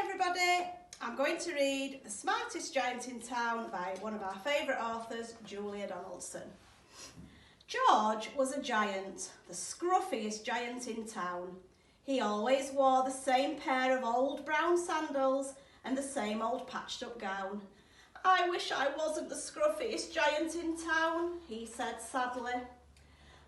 everybody, I'm going to read The Smartest Giant in Town by one of our favourite authors, Julia Donaldson. George was a giant, the scruffiest giant in town. He always wore the same pair of old brown sandals and the same old patched up gown. "I wish I wasn't the scruffiest giant in town," he said sadly.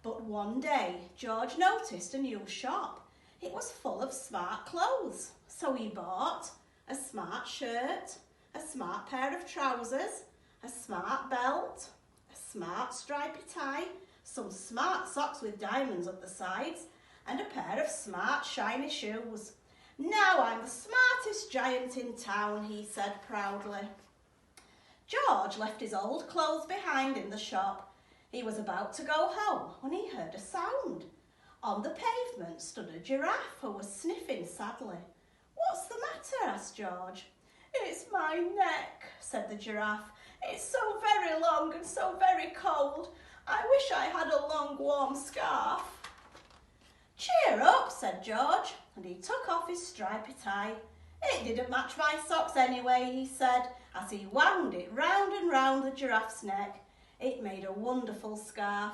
But one day, George noticed a new shop. It was full of smart clothes, so he bought a smart shirt, a smart pair of trousers, a smart belt, a smart stripy tie, some smart socks with diamonds up the sides, and a pair of smart shiny shoes. "Now I'm the smartest giant in town," he said proudly. George left his old clothes behind in the shop. He was about to go home when he heard a sound. On the pavement stood a giraffe who was sniffing sadly. "What's the matter?" asked George. "It's my neck," said the giraffe. "It's so very long and so very cold. I wish I had a long warm scarf." "Cheer up," said George, and he took off his stripy tie. "It didn't match my socks anyway," he said, as he wound it round and round the giraffe's neck. It made a wonderful scarf.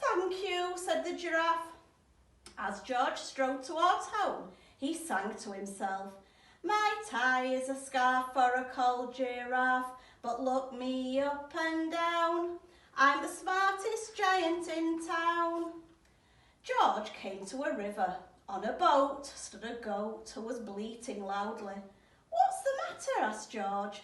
"Thank you," said the giraffe. As George strode towards home, he sang to himself, "My tie is a scarf for a cold giraffe, but look me up and down. I'm the smartest giant in town." George came to a river. On a boat stood a goat who was bleating loudly. "What's the matter?" asked George.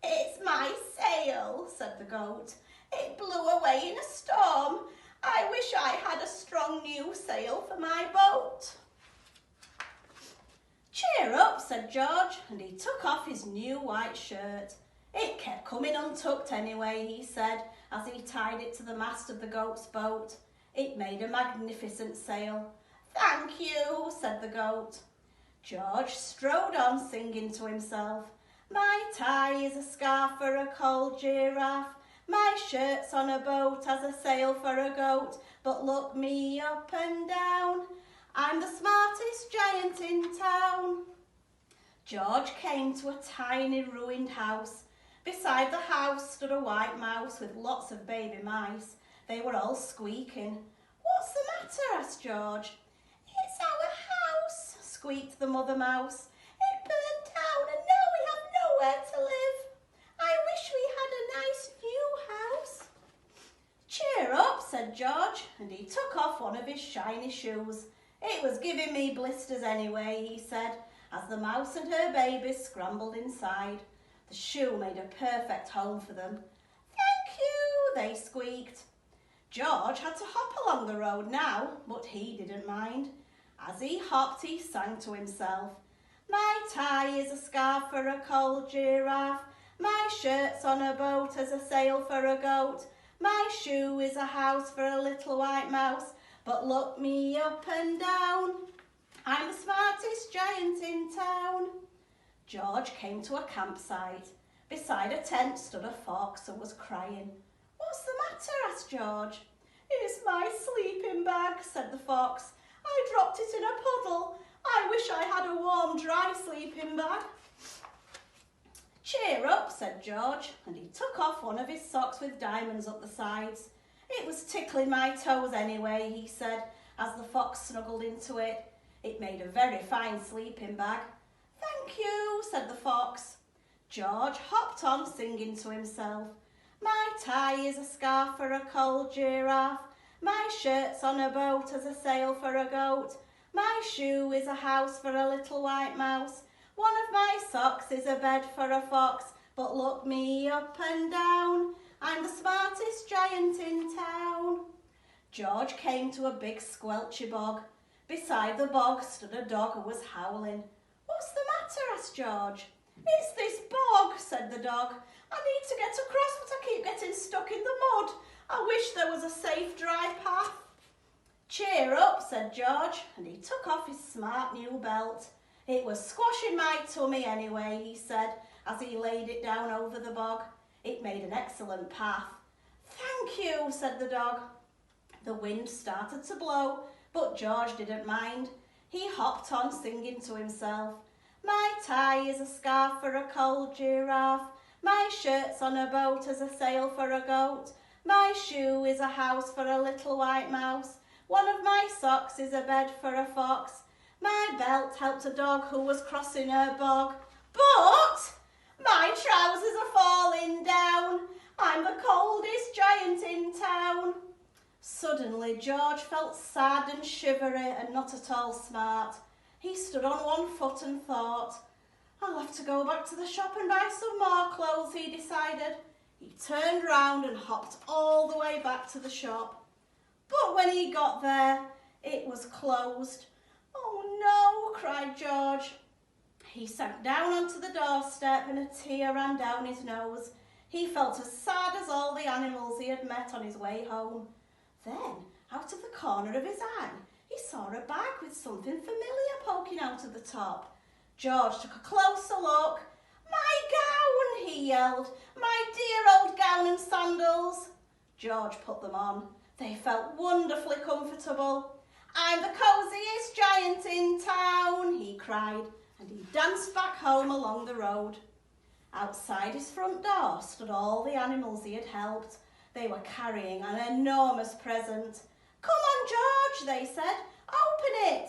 "It's my sail," said the goat. "It blew away in a storm. I wish I had a strong new sail for my boat." "Cheer up," said George, and he took off his new white shirt. "It kept coming untucked anyway," he said, as he tied it to the mast of the goat's boat. It made a magnificent sail. "Thank you," said the goat. George strode on singing to himself, "My tie is a scarf for a cold giraffe. My shirt's on a boat as a sail for a goat, but look me up and down. I'm the smartest giant in town." George came to a tiny ruined house. Beside the house stood a white mouse with lots of baby mice. They were all squeaking. "What's the matter?" asked George. "It's our house," squeaked the mother mouse. "It burned down and now we have nowhere to live. I wish we had a nice new house." "Cheer up," said George, and he took off one of his shiny shoes. "It was giving me blisters anyway," he said, as the mouse and her baby scrambled inside. The shoe made a perfect home for them. "Thank you," they squeaked. George had to hop along the road now, but he didn't mind. As he hopped, he sang to himself, "My tie is a scarf for a cold giraffe. My shirt's on a boat as a sail for a goat. My shoe is a house for a little white mouse, but look me up and down. I'm the smartest giant in town." George came to a campsite. Beside a tent stood a fox who was crying. "What's the matter?" asked George. "It's my sleeping bag," said the fox. "I dropped it in a puddle. I wish I had a warm, dry sleeping bag." "Cheer up," said George, and he took off one of his socks with diamonds up the sides. "It was tickling my toes anyway," he said, as the fox snuggled into it. It made a very fine sleeping bag. "Thank you," said the fox. George hopped on singing to himself, "My tie is a scarf for a cold giraffe. My shirt's on a boat as a sail for a goat. My shoe is a house for a little white mouse. One of my socks is a bed for a fox, but look me up and down. I'm the smartest giant in town." George came to a big squelchy bog. Beside the bog stood a dog who was howling. "What's the matter?" asked George. "It's this bog," said the dog. "I need to get across, but I keep getting stuck in the mud. I wish there was a safe, dry path." "Cheer up," said George, and he took off his smart new belt. "It was squashing my tummy anyway," he said, as he laid it down over the bog. It made an excellent path. "Thank you," said the dog. The wind started to blow, but George didn't mind. He hopped on singing to himself, My tie is a scarf for a cold giraffe. My shirt's on a boat as a sail for a goat. My shoe is a house for a little white mouse. One of my socks is a bed for a fox. My belt helped a dog who was crossing her bog. But my trousers are falling down. I'm the coldest giant in town. Suddenly George felt sad and shivery and not at all smart. He stood on one foot and thought, I'll have to go back to the shop and buy some more clothes, he decided. He turned round and hopped all the way back to the shop. But when he got there, it was closed. Oh no, cried George. He sank down onto the doorstep and a tear ran down his nose. He felt as sad as all the animals he had met on his way home. Then, out of the corner of his eye, he saw a bag with something familiar poking out of the top. George took a closer look. My gown, he yelled. My dear old gown and sandals. George put them on. They felt wonderfully comfortable. I'm the cosiest giant in town, he cried, and he danced back home along the road. Outside his front door stood all the animals he had helped. They were carrying an enormous present. Come on, George, they said. Open it.